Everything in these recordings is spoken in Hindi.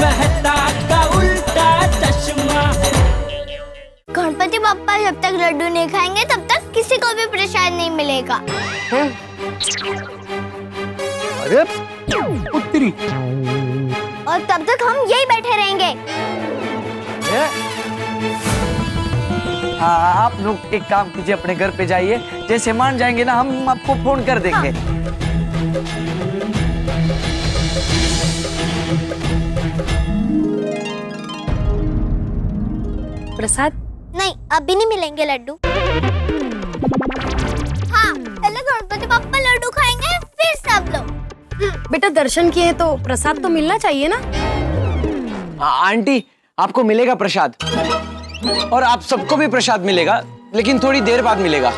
मेहता का उल्टा चश्मा। गणपति बप्पा जब तक लड्डू नहीं खाएंगे तब तक किसी को भी प्रसाद नहीं मिलेगा। अरे पुत्री, और तब तक हम यही बैठे रहेंगे। आप लोग एक काम कीजिए, अपने घर पे जाइए, जैसे मान जाएंगे ना हम आपको फोन कर देंगे। प्रसाद नहीं, अभी नहीं मिलेंगे लड्डू। हाँ, पहले गणपति बप्पा लड्डू खाएंगे फिर सब लोग। बेटा दर्शन किए तो प्रसाद तो मिलना चाहिए ना। आंटी, आपको मिलेगा प्रसाद और आप सबको भी प्रसाद मिलेगा, लेकिन थोड़ी देर बाद मिलेगा।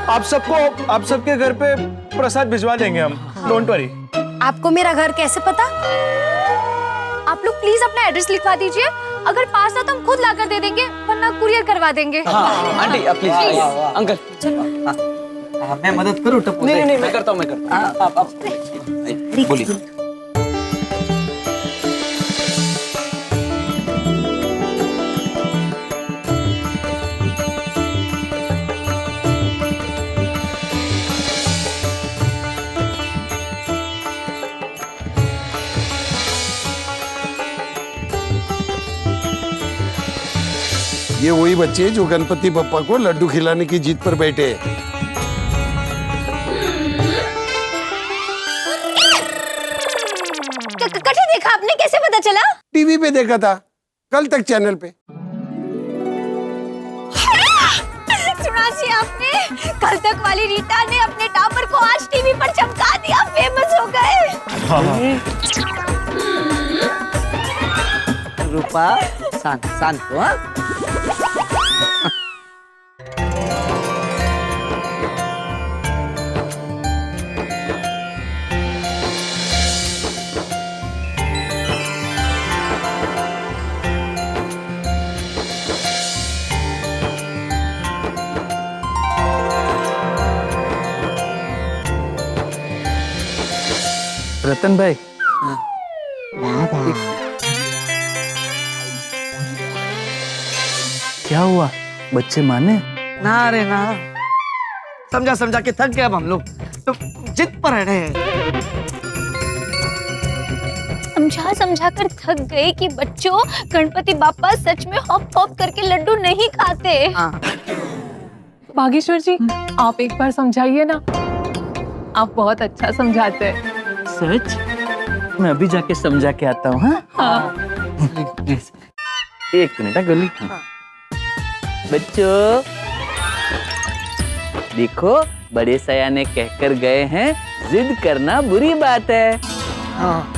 आप सबके घर पे प्रसाद भिजवा देंगे हम, डोंट वरी। आपको मेरा घर कैसे पता? आप लोग प्लीज अपना एड्रेस लिखवा दीजिए, अगर पास है तो हम खुद लाकर दे देंगे, वरना कुरियर करवा देंगे। हाँ, आंटी प्लीज अंकल, मैं मदद करूँ? नहीं, मैं करता हूँ। आप बोलिए। ये वही बच्चे जो गणपति बप्पा को लड्डू खिलाने की जिद पर बैठे हैं। कटे देखा आपने, कैसे पता चला? टीवी पे देखा था, कल तक चैनल पे। सुना सी आपने, कल तक वाली रीता ने अपने टापर को आज टीवी पर चमका दिया, फेमस हो गए। रूपा शांत हो। रतन भाई, क्या हुआ? बच्चे माने ना रे ना, समझा के थक गए अब हम लोग, तो जिद पर रहे हैं। समझा कर थक गए कि बच्चों, गणपति बाप्पा सच में हॉप हॉप करके लड्डू नहीं खाते। बागेश्वर जी, आप एक बार समझाइए ना, आप बहुत अच्छा समझाते हैं। सच? मैं अभी जाके समझा के आता हूँ। हाँ? एक मिनट गली। बच्चों देखो, बड़े सयाने कहकर गए हैं, जिद करना बुरी बात है। हाँ।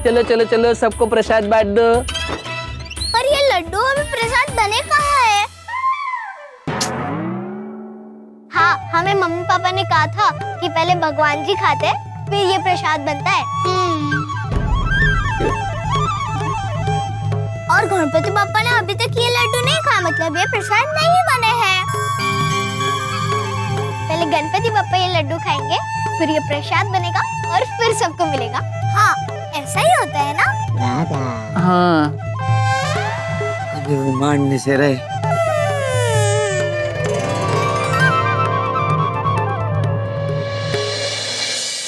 चलो सबको प्रसाद बांट दो। पर ये लड्डू अभी प्रसाद बने कहाँ है? हाँ, हमें मम्मी पापा ने कहा था कि पहले भगवान जी खाते फिर ये प्रसाद बनता है। और गणपति बप्पा ने अभी तक ये लड्डू नहीं खाया, मतलब ये प्रसाद नहीं बने हैं। पहले गणपति बप्पा ये लड्डू खाएंगे, फिर ये प्रसाद बनेगा और फिर सबको मिलेगा। हाँ, ऐसा ही होता है ना? हाँ। अभी वो मानने से रहे।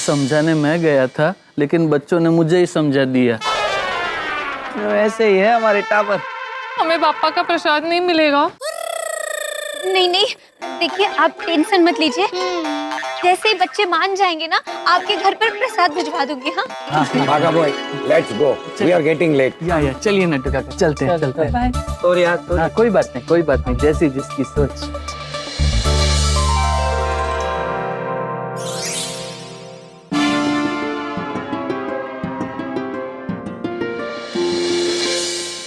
समझाने मैं गया था, लेकिन बच्चों ने मुझे ही समझा दिया। ऐसे ही है हमारे टावर। हमें पापा का प्रसाद नहीं मिलेगा। नहीं, देखिए आप टेंशन मत लीजिए, जैसे ही बच्चे मान जाएंगे ना, आपके घर पर प्रसाद भिजवा दूंगी। हाँ, भागा boy, let's go, we are getting late. या चलिए नट्टू काका, चलते हैं। बाय। और यार तो हाँ, कोई बात नहीं, जैसी जिसकी सोच।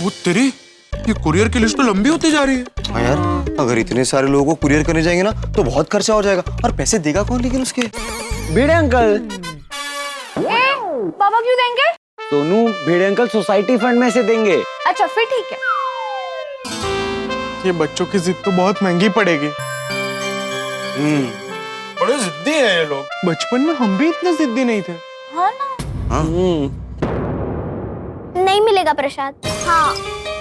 वो तेरी, ये कुरियर की लिस्ट तो लंबी होती जा रही है। हाँ यार, अगर इतने सारे लोगों को कुरियर करने जाएंगे ना तो बहुत खर्चा हो जाएगा, और पैसे देगा कौन लेकिन उसके? भिड़े अंकल। बाबा क्यों देंगे? सोनू, भिड़े अंकल सोसाइटी फंड में से देंगे। अच्छा फिर ठीक है। ये बच्चों की जिद तो बहुत महंगी पड़ेगी। बड़े जिद्दी हैं ये लोग। बचपन में हम भी इतने जिद्दी नहीं थे। हाँ ना। हाँ नहीं मिलेगा प्रसाद। हाँ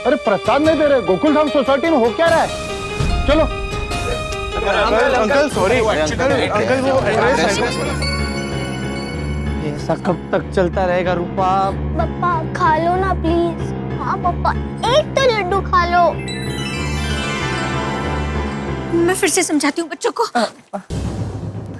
अरे प्रसाद नहीं दे रहे, गोकुल धाम सोसाइटी में हो क्या रहा है? चलो। अंकल सॉरी, अंकल वो एड्रेस है। ऐसा कब तक चलता रहेगा रूपा? पापा खा लो ना प्लीज। हाँ पापा, एक तो लड्डू खा लो। मैं फिर से समझाती हूँ बच्चों को।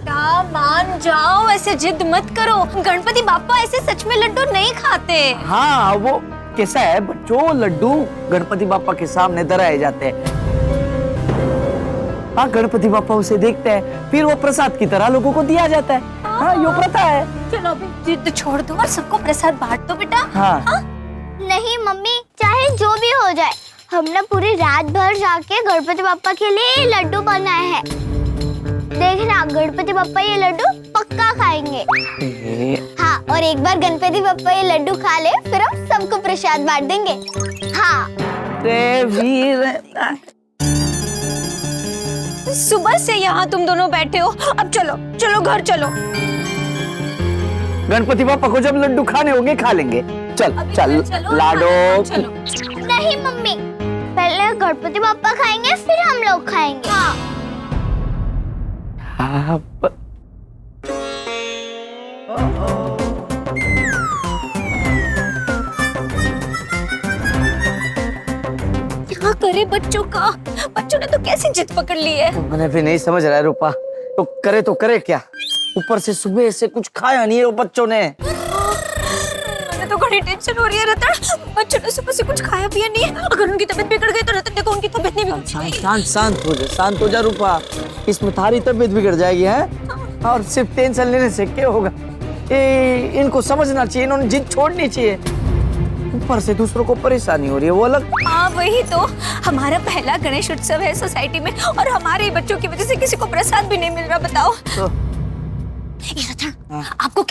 बेटा मान जाओ, ऐसे जिद मत करो। गणपति बापा ऐसे सच में लड्डू नहीं खाते। हाँ वो कैसा है बच्चों, लड्डू गणपति बापा के सामने धराए जाते हैं। हाँ गणपति बापा उसे देखते हैं, फिर वो प्रसाद की तरह लोगों को दिया जाता है। हाँ ये प्रथा है। चलो अभी जिद छोड़ दो और सबको प्रसाद बांट दो बेटा। हाँ, हाँ? नहीं मम्मी, चाहे जो भी हो जाए, हमने पूरी रात भर जाके गणपति बापा के लिए लड्डू बनाए हैं। देखना गणपति बापा ये लड्डू पक्का खाएंगे। हाँ, और एक बार गणपति बापा ये लड्डू खा ले, फिर हम सबको प्रसाद बांट देंगे। हाँ। सुबह से यहाँ तुम दोनों बैठे हो, अब चलो चलो घर चलो। गणपति बापा को जब लड्डू खाने होंगे खा लेंगे। चल चल लाडो। चलो। नहीं मम्मी, पहले गणपति बापा खाएंगे, फिर हम लोग खाएंगे। हाँ। क्या करे बच्चों का? बच्चों ने तो कैसे जिद पकड़ ली है। मैंने भी नहीं समझ रहा है रूपा, तो करे क्या? ऊपर से सुबह से कुछ खाया नहीं है वो बच्चों ने। मुझे तो बड़ी टेंशन हो रही है रतन। बच्चों ने सुबह से कुछ खाया पिया नहीं है। अगर उनकी तबीयत बिगड़ गई तो रतन देखो उनकी तबीयत नहीं बिगड़। शांत हो जा रूपा, इसमें थारी तबीयत बिगड़ जाएगी है। और सिर्फ टेंशन लेने से क्या होगा? इनको समझना चाहिए, इन्होंने जिद छोड़नी चाहिए। ऊपर से दूसरों को परेशानी हो रही है, वो अलग। हाँ वही तो, हमारा पहला गणेश उत्सव है सोसाइटी में और हमारे बच्चों की वजह से किसी को प्रसाद भी नहीं मिल रहा। बताओ तो। आपको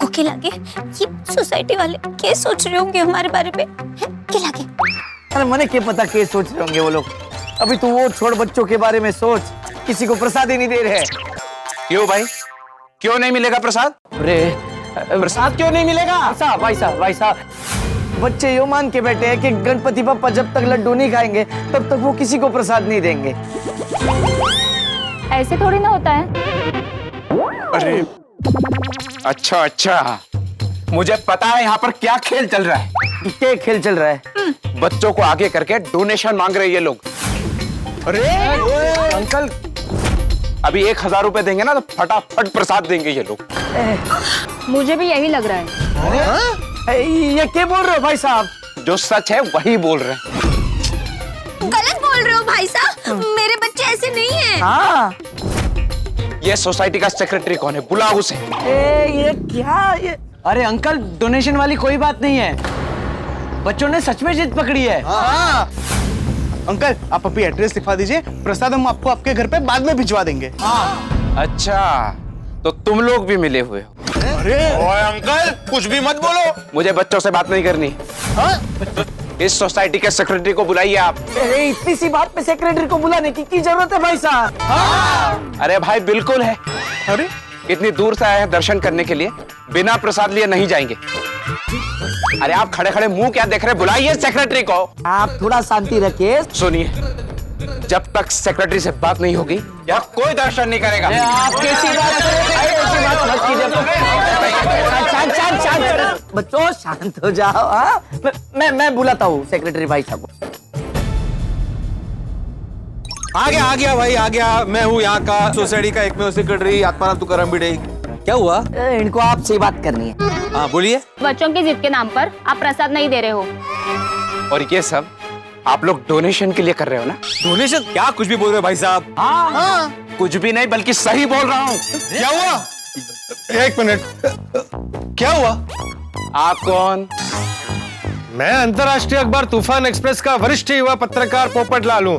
क्या लगे ये सोसाइटी वाले क्या सोच रहे होंगे हमारे बारे में? क्या लगे? अरे मैंने क्या पता क्या सोच रहे होंगे वो लोग। अभी तू वो छोड़, बच्चों के बारे में सोच। किसी को प्रसाद ही नहीं दे रहे। क्यों भाई, क्यों नहीं मिलेगा प्रसाद? अरे प्रसाद क्यों नहीं मिलेगा? भाई साहब, बच्चे यो मान के बैठे हैं कि गणपति बप्पा जब तक लड्डू नहीं खाएंगे तब तक वो किसी को प्रसाद नहीं देंगे। ऐसे थोड़ी ना होता है। अरे अच्छा, मुझे पता है यहाँ पर क्या खेल चल रहा है। क्या खेल चल रहा है? बच्चों को आगे करके डोनेशन मांग रहे हैं ये लोग। अरे अंकल, अभी 1000 रुपए देंगे ना तो फटाफट प्रसाद देंगे ये लोग। मुझे भी यही लग रहा है। ये क्या बोल रहे हो भाई साहब? जो सच है वही बोल रहे हैं। गलत बोल रहे हो भाई साहब, मेरे बच्चे ऐसे नहीं हैं। हाँ। ये सोसाइटी का सेक्रेटरी कौन है? बुलाओ उसे। ये क्या ये? अरे अंकल, डोनेशन वाली कोई बात नहीं है, बच्चों ने सच में जिद पकड़ी है। हाँ। अंकल आप अभी एड्रेस लिखवा दीजिए, प्रसाद हम आपको आपके घर पे बाद में भिजवा देंगे। अच्छा, तो तुम लोग भी मिले हुए हो? अरे ओए अंकल, कुछ भी मत बोलो। मुझे बच्चों से बात नहीं करनी। इस सोसाइटी के सेक्रेटरी को बुलाइए आप। इतनी सी बात पे सेक्रेटरी को बुलाने की जरूरत है भाई साहब? अरे भाई बिल्कुल है। अरे इतनी दूर से आए हैं दर्शन करने के लिए, बिना प्रसाद लिए नहीं जाएंगे। अरे आप खड़े खड़े मुंह क्या देख रहे हैं? बुलाइए सेक्रेटरी को। आप थोड़ा शांति रखिए। सुनिए, जब तक सेक्रेटरी से बात नहीं होगी यहाँ कोई दर्शन नहीं करेगा। आप कैसी बात कर रहे हैं? ऐसी बात मत कीजिए। शांत बच्चों, शांत हो जाओ। हाँ, मैं बुलाता हूँ सेक्रेटरी भाई साहब को। आ गया भाई, आ गया। मैं हूँ यहाँ का सोसाइटी का एकमेव सेक्रेटरी आत्माराम तुकाराम भिड़े। क्या हुआ? इनको आपसे ही बात करनी है। हाँ बोलिए। बच्चों की जिद के नाम पर आप प्रसाद नहीं दे रहे हो। और ये सब आप लोग डोनेशन के लिए कर रहे हो ना? डोनेशन? क्या कुछ भी बोल रहे हो भाई साहब? हाँ। कुछ भी नहीं, बल्कि सही बोल रहा हूँ। क्या हुआ? एक मिनट, क्या हुआ? आप कौन? मैं अंतर्राष्ट्रीय अखबार तूफान एक्सप्रेस का वरिष्ठ युवा पत्रकार पोपट लाल हूँ,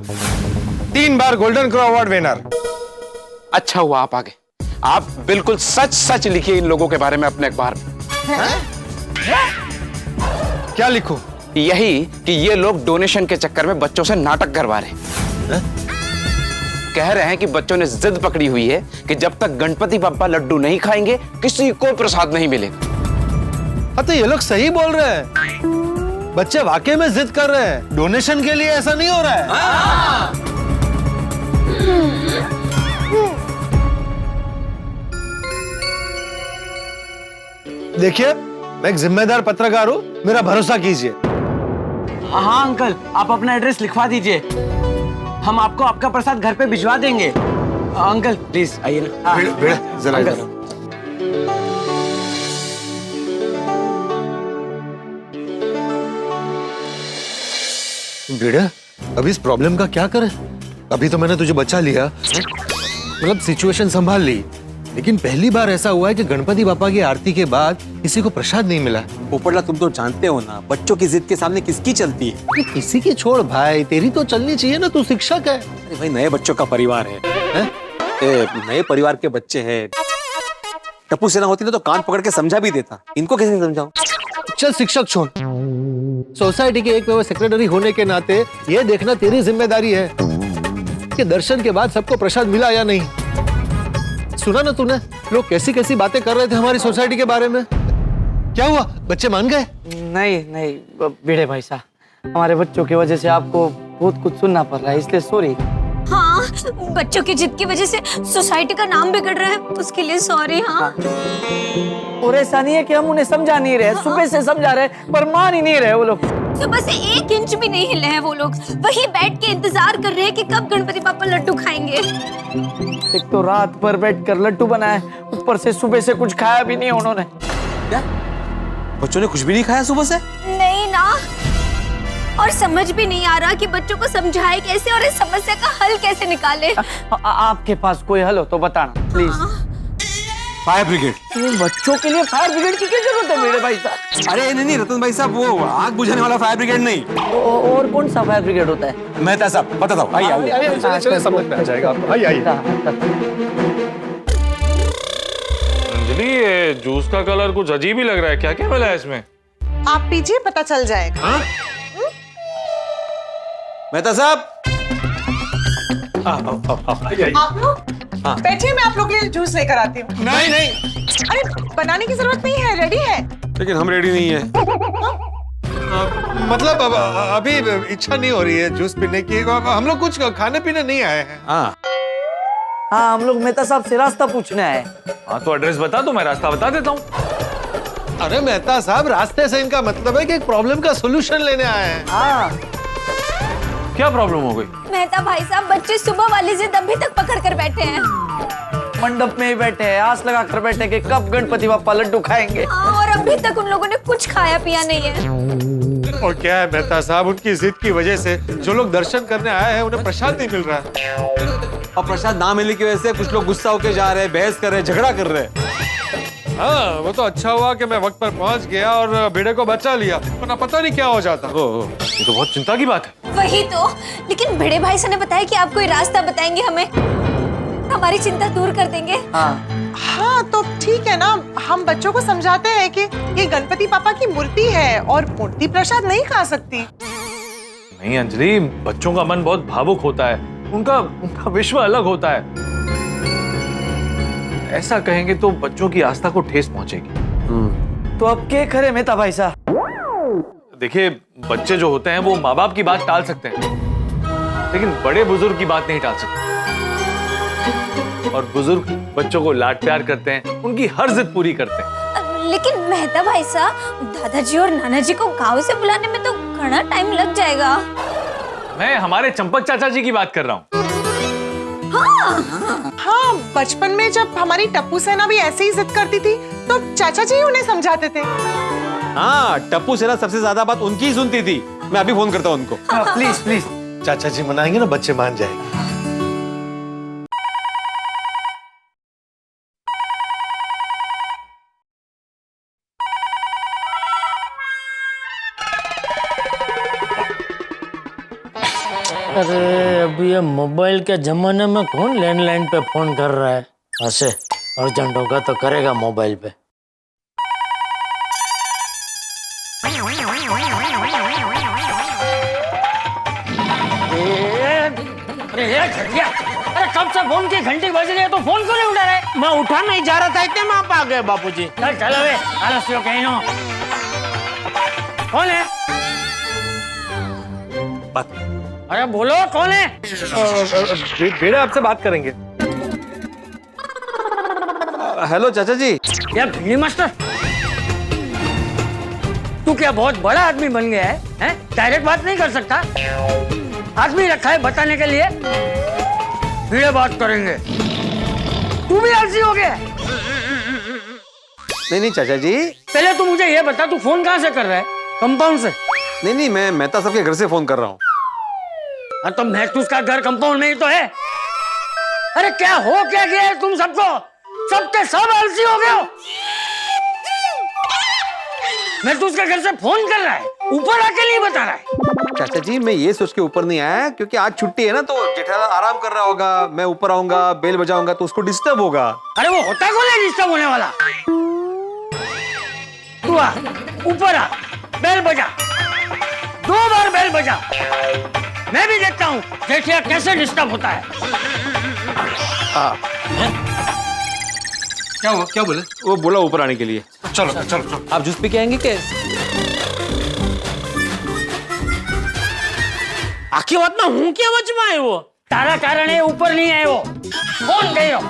3 बार गोल्डन क्रॉ अवार्ड विनर। अच्छा हुआ आप आ गए। आप बिल्कुल सच लिखिए इन लोगों के बारे में अपने अखबार में। क्या लिखूं? यही कि ये लोग डोनेशन के चक्कर में बच्चों से नाटक करवा रहे हैं। कह रहे हैं कि बच्चों ने जिद पकड़ी हुई है कि जब तक गणपति बप्पा लड्डू नहीं खाएंगे किसी को प्रसाद नहीं मिलेगा। हाँ तो ये लोग सही बोल रहे हैं, बच्चे वाकई में जिद कर रहे हैं। डोनेशन के लिए ऐसा नहीं हो रहा है। देखिए, मैं एक जिम्मेदार पत्रकार हूँ, मेरा भरोसा कीजिए। हाँ अंकल, आप अपना एड्रेस लिखवा दीजिए, हम आपको आपका प्रसाद घर पे भिजवा देंगे। अंकल प्लीज आइए ना। भिड़े, जरा अंकल। इधर। भिड़े, अब इस प्रॉब्लम का क्या करें? अभी तो मैंने तुझे बचा लिया, मतलब सिचुएशन संभाल ली, लेकिन पहली बार ऐसा हुआ है कि गणपति बापा की आरती के बाद किसी को प्रसाद नहीं मिला। पोपटला, तुम तो जानते हो ना, बच्चों की जिद के सामने किसकी चलती है। किसी की छोड़ भाई, तेरी तो चलनी चाहिए ना, तू शिक्षक है। अरे भाई, नए बच्चों का परिवार है, नए परिवार के बच्चे हैं। टप्पू सेना होती ना तो कान पकड़ के समझा भी देता, इनको कैसे समझाऊं? चल शिक्षक छोड़, सोसाइटी के एक सेक्रेटरी होने के नाते ये देखना तेरी जिम्मेदारी है कि दर्शन के बाद सबको प्रसाद मिला या नहीं। सुना ना तूने, लोग कैसी कैसी बातें कर रहे थे हमारी सोसाइटी के बारे में। क्या हुआ, बच्चे मान गए? नहीं नहीं भिड़े भाई साहब, हमारे बच्चों की वजह से आपको बहुत कुछ सुनना पड़ रहा है, इसलिए सॉरी। हाँ, बच्चों की जिद की वजह से सोसाइटी का नाम बिगड़ रहा है, उसके लिए सॉरी। हाँ, और ऐसा नहीं है कि हम उन्हें समझा नहीं रहे, सुबह से समझा रहे पर मान ही नहीं रहे वो लोग। सुबह से 1 इंच भी नहीं हिले हैं वो लोग, वही बैठ के इंतजार कर रहे हैं कि कब गणपति पापा लड्डू खाएंगे। एक तो रात भर बैठकर लड्डू बनाए, ऊपर से सुबह से कुछ खाया भी नहीं उन्होंने। क्या बच्चों ने कुछ भी नहीं खाया सुबह से? नहीं ना, और समझ भी नहीं आ रहा कि बच्चों को समझाए कैसे और इस समस्या का हल कैसे निकाले। आपके पास कोई हल हो तो बताना प्लीज। Fire brigade. बच्चों के लिए फायर ब्रिगेड की क्या जरूरत है मेरे भाई साहब? अरे नहीं रतन भाई साहब, वो आग बुझाने वाला फायर ब्रिगेड नहीं। और कौन सा फायर ब्रिगेड होता है? मेहता साहब बता दो। चले चले, समझ में आ जाएगा आपको। आइए। अंजलि, ये जूस का कलर कुछ अजीब ही लग रहा है, क्या क्या मिला है इसमें? आप पीजिए, पता चल जाएगा। मेहता साहब, आप लोग बैठिए, मैं आप लोग के लिए जूस लेकर आती हूँ। नहीं, अरे बनाने की जरूरत नहीं है, रेडी है। लेकिन हम रेडी नहीं है। मतलब अभी इच्छा नहीं हो रही है जूस पीने की, हम लोग कुछ खाने पीने नहीं आए हैं। हाँ, हम लोग मेहता साहब से रास्ता पूछने आए। हाँ तो एड्रेस बता दो, मैं रास्ता बता देता हूँ। अरे मेहता साहब, रास्ते से इनका मतलब है कि एक प्रॉब्लम का सोल्यूशन लेने आए हैं। हाँ, क्या प्रॉब्लम हो गई? मेहता भाई साहब, बच्चे सुबह वाली जिद अभी तक पकड़ कर बैठे हैं। मंडप में ही बैठे हैं, आस लगा कर बैठे कि कब गणपति बापा लड्डू खाएंगे। और अभी तक उन लोगों ने कुछ खाया पिया नहीं है। और क्या है मेहता साहब, उनकी जिद की वजह से जो लोग दर्शन करने आए हैं उन्हें प्रसाद नहीं मिल रहा है। और प्रसाद ना मिलने की वजह से कुछ लोग गुस्सा होकर जा रहे हैं, बहस कर रहे हैं, झगड़ा कर रहे हैं। हाँ, वो तो अच्छा हुआ कि मैं वक्त पर पहुंच गया और भिड़े को बचा लिया, वरना पता नहीं क्या हो जाता। ये तो बहुत चिंता की बात है। वही तो, लेकिन बड़े भाई साहब ने बताया कि आप कोई रास्ता बताएंगे हमें, हमारी चिंता दूर कर देंगे। हाँ तो ठीक है ना, हम बच्चों को समझाते हैं कि ये गणपति पापा की मूर्ति है और मूर्ति प्रसाद नहीं खा सकती। नहीं अंजलि, बच्चों का मन बहुत भावुक होता है, उनका विश्व अलग होता है। ऐसा कहेंगे तो बच्चों की आस्था को ठेस पहुंचेगी। तो अब क्या करे मेहता भाई साहब? देखिए, बच्चे जो होते हैं वो माँ बाप की बात टाल सकते हैं, लेकिन बड़े बुजुर्ग की बात नहीं टाल सकते। और बुजुर्ग बच्चों को लाड प्यार करते हैं, उनकी हर जिद पूरी करते हैं। लेकिन मेहता भाई साहब, दादाजी और नाना जी को गांव से बुलाने में तो घना टाइम लग जाएगा। मैं हमारे चंपक चाचा जी की बात कर रहा हूँ। हाँ, बचपन में जब हमारी टप्पू सेना भी ऐसे ही जिद करती थी तो चाचा जी उन्हें समझाते थे। हाँ, टप्पू सेना सबसे ज्यादा बात उनकी ही सुनती थी। मैं अभी फोन करता हूँ उनको। प्लीज प्लीज, चाचा जी मनाएंगे ना, बच्चे मान जाएंगे। अरे अभी ये मोबाइल के जमाने में कौन लैंडलाइन पे फोन कर रहा है? ऐसे अर्जेंट होगा तो करेगा मोबाइल पे। अरे कब से फोन की घंटी बज रही है तो फोन क्यों नहीं उठा रहे? मैं उठा नहीं जा रहा था, इतने में आप आ गए बापूजी। चल चलो बे, आलस्य कहीं नो। कौन है? अरे बोलो कौन है? बेड़ा आपसे बात करेंगे। हेलो चाचा जी। क्या भिंडी मास्टर, तू क्या बहुत बड़ा आदमी बन गया है? हैं? डायरेक्ट बात नहीं कर सकता? आदमी रखा है बताने के लिए, भिड़े बात करेंगे। तू भी आलसी हो गया? नहीं चाचा जी। पहले तू मुझे ये बता, तू फोन कहाँ से कर रहा है? कंपाउंड से? नहीं मैं मेहता साहब के घर से फोन कर रहा हूँ। हाँ तो महसूस का घर कंपाउंड में ही तो है। अरे क्या हो क्या गया है तुम सबको? सबके सब आलसी हो गए हो। महसूस के घर से फोन कर रहा है, ऊपर आके नहीं बता रहा है। चाचा जी मैं ये सोच के ऊपर नहीं आया क्योंकि आज छुट्टी है ना, तो जेठालाल आराम कर रहा होगा, मैं ऊपर आऊंगा, बेल बजाऊंगा तो उसको डिस्टर्ब होगा। अरे वो होता कौन है डिस्टर्ब होने वाला? तू आ, ऊपर आ, बेल बजा, 2 बार बेल बजा, मैं भी देखता हूँ जेठिया कैसे डिस्टर्ब होता है। क्या हुआ? क्या बोले? वो बोला ऊपर आने के लिए। चलो चलो। आप जूस पी के आएंगे क्या? आखिर बात में हूँ क्या वच में आए वो? तारा कारण है ऊपर नहीं आए वो। कौन गए हो?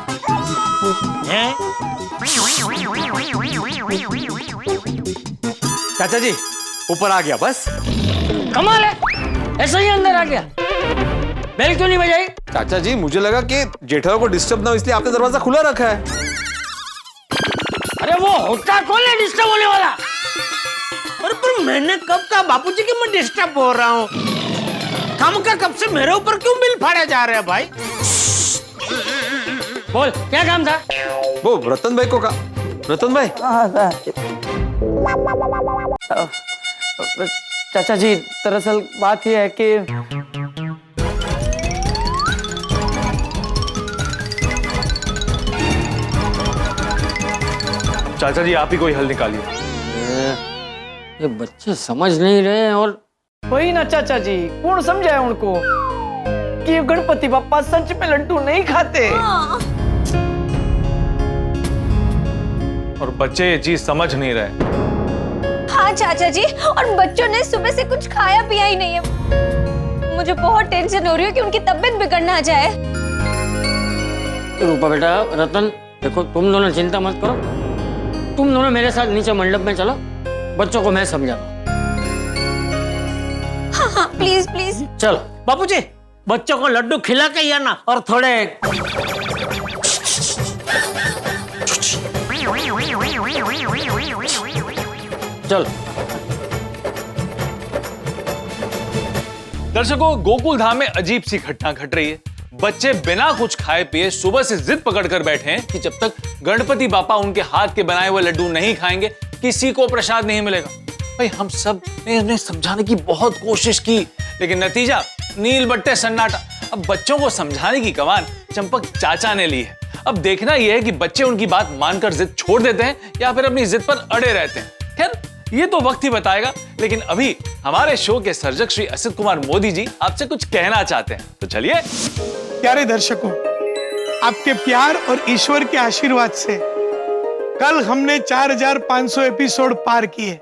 चाचा जी ऊपर आ गया बस। कमाल है, ऐसे ही अंदर आ गया। बेल क्यों नहीं बजाई? चाचा जी मुझे लगा कि जेठालाल को डिस्टर्ब ना हो इसलिए आपने दरवाजा खुला रखा है। अरे वो होता कौन है डिस्टर्ब होने वाला? अरे पर मैंने कब कहा बापूजी कि मैं डिस्टर्ब हो रहा हूँ? हम का कब से मेरे ऊपर क्यों बिल फाड़े जा रहे हैं भाई? बोल क्या काम था? वो रतन भाई को का। रतन भाई। चाचा जी दरअसल बात यह है कि चाचा जी आप ही कोई हल निकालिए। ये बच्चे समझ नहीं रहे हैं। और वही ना चाचा जी, कौन समझाए उनको कि गणपति बप्पा सच में लड्डू नहीं खाते। और बच्चे ये चीज समझ नहीं रहे। हाँ चाचा जी, और बच्चों ने सुबह से कुछ खाया पिया ही नहीं है। मुझे बहुत टेंशन हो रही है कि उनकी तबीयत बिगड़ ना जाए। रूपा बेटा, रतन देखो, तुम दोनों चिंता मत करो, तुम दोनों मेरे साथ नीचे मंडप में चलो, बच्चों को मैं समझाता हूँ। हाँ प्लीज प्लीज चलो। बापूजी बच्चों को लड्डू खिला के ही आना और थोड़े। चल दर्शकों, गोकुल धाम में अजीब सी घटना घट रही है। बच्चे बिना कुछ खाए पिए सुबह से जिद पकड़कर बैठे हैं कि जब तक गणपति बापा उनके हाथ के बनाए हुए लड्डू नहीं खाएंगे किसी को प्रसाद नहीं मिलेगा। भाई हम सब ने उन्हें समझाने की बहुत कोशिश की, लेकिन नतीजा नील बट्टे सन्नाटा। अब बच्चों को समझाने की कमान चंपक चाचा ने ली है। अब देखना यह है कि बच्चे उनकी बात मानकर जिद छोड़ देते हैं या फिर अपनी जिद पर अड़े रहते हैं। खैर ये तो वक्त ही बताएगा, लेकिन अभी हमारे शो के सर्जक श्री असित कुमार मोदी जी आपसे कुछ कहना चाहते हैं, तो चलिए। प्यारे दर्शकों, आपके प्यार और ईश्वर के आशीर्वाद से कल हमने 4500 एपिसोड पार किए।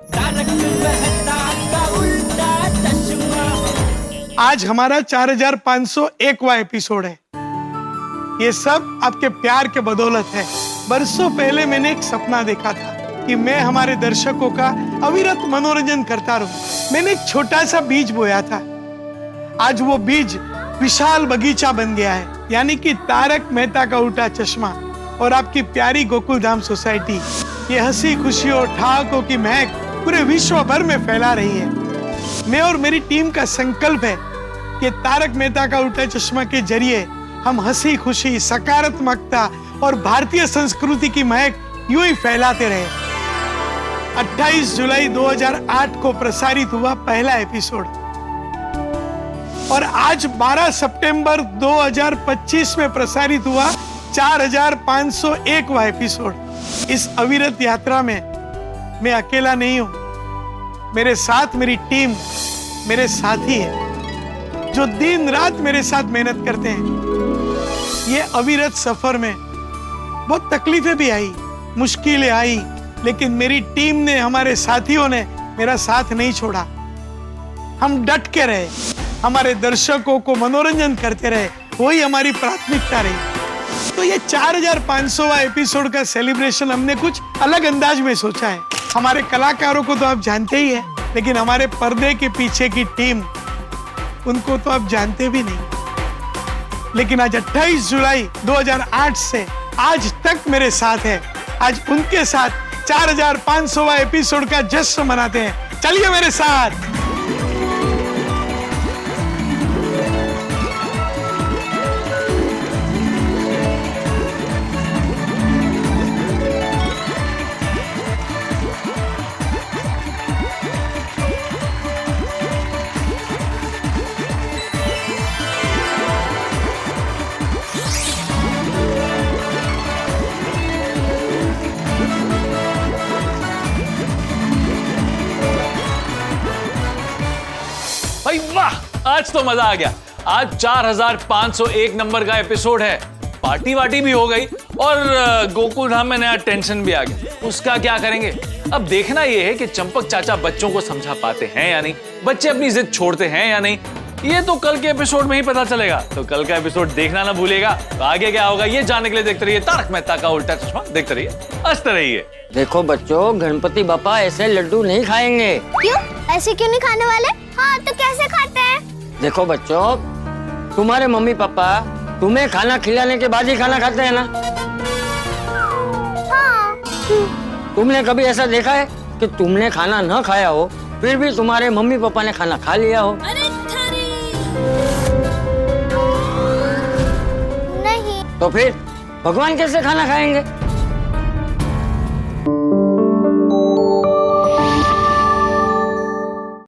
आज हमारा 4501वां एपिसोड है। ये सब आपके प्यार के बदौलत है। बरसों पहले मैंने एक सपना देखा था कि मैं हमारे दर्शकों का अविरत मनोरंजन करता रहूं। मैंने एक छोटा सा बीज बोया था। आज वो बीज विशाल बगीचा बन गया है, यानी कि तारक मेहता का उल्टा चश्मा और आपकी प्यारी गोकुल धाम सोसाइटी ये हंसी खुशियों ठहाकों की महक पूरे विश्व भर में फैला रही है। मैं और मेरी टीम का संकल्प है कि तारक मेहता का उल्टा चश्मा के जरिए हम हंसी खुशी, सकारात्मकता और भारतीय संस्कृति की महक यूं ही फैलाते रहे। 28 जुलाई 2008 को प्रसारित हुआ पहला एपिसोड और आज 12 सितंबर 2025 में प्रसारित हुआ 4501वां एपिसोड। इस अविरत यात्रा में मैं अकेला नहीं हूं, मेरे साथ मेरी टीम, मेरे साथी है जो दिन रात मेरे साथ मेहनत करते हैं। ये अविरत सफर में बहुत तकलीफें भी आई, मुश्किलें आई, लेकिन मेरी टीम ने, हमारे साथियों ने मेरा साथ नहीं छोड़ा। हम डट के रहे, हमारे दर्शकों को मनोरंजन करते रहे, वही हमारी प्राथमिकता रही। तो ये 4500वां एपिसोड का सेलिब्रेशन हमने कुछ अलग अंदाज में सोचा है। हमारे कलाकारों को तो आप जानते ही हैं, लेकिन हमारे पर्दे के पीछे की टीम, उनको तो आप जानते भी नहीं। लेकिन आज 28 जुलाई 2008 से आज तक मेरे साथ है। आज उनके साथ 4500वां एपिसोड का जश्न मनाते हैं। चलिए मेरे साथ। भाई वाह, आज तो मजा आ गया। आज 4501 नंबर का एपिसोड है। पार्टी वार्टी भी हो गई और गोकुल धाम में नया टेंशन भी आ गया। उसका क्या करेंगे? अब देखना यह है कि चंपक चाचा बच्चों को समझा पाते हैं या नहीं, बच्चे अपनी जिद छोड़ते हैं या नहीं, ये तो कल के एपिसोड में ही पता चलेगा। तो कल का एपिसोड देखना ना भूलिएगा। तो आगे क्या होगा ये जानने के लिए देखते रहिए तारक मेहता का उल्टा चश्मा। देखते रहिए, हंसते रहिए। देखो बच्चों, गणपति बापा ऐसे लड्डू नहीं खाएंगे। क्यों? ऐसे क्यों नहीं खाने वाले? हाँ, तो कैसे खाते हैं? देखो बच्चों, तुम्हारे मम्मी पापा तुम्हें खाना खिलाने के बाद ही खाना खाते हैं ना? हाँ। तुमने कभी ऐसा देखा है कि तुमने खाना न खाया हो फिर भी तुम्हारे मम्मी पापा ने खाना खा लिया हो? नहीं। तो फिर भगवान कैसे खाना खाएंगे?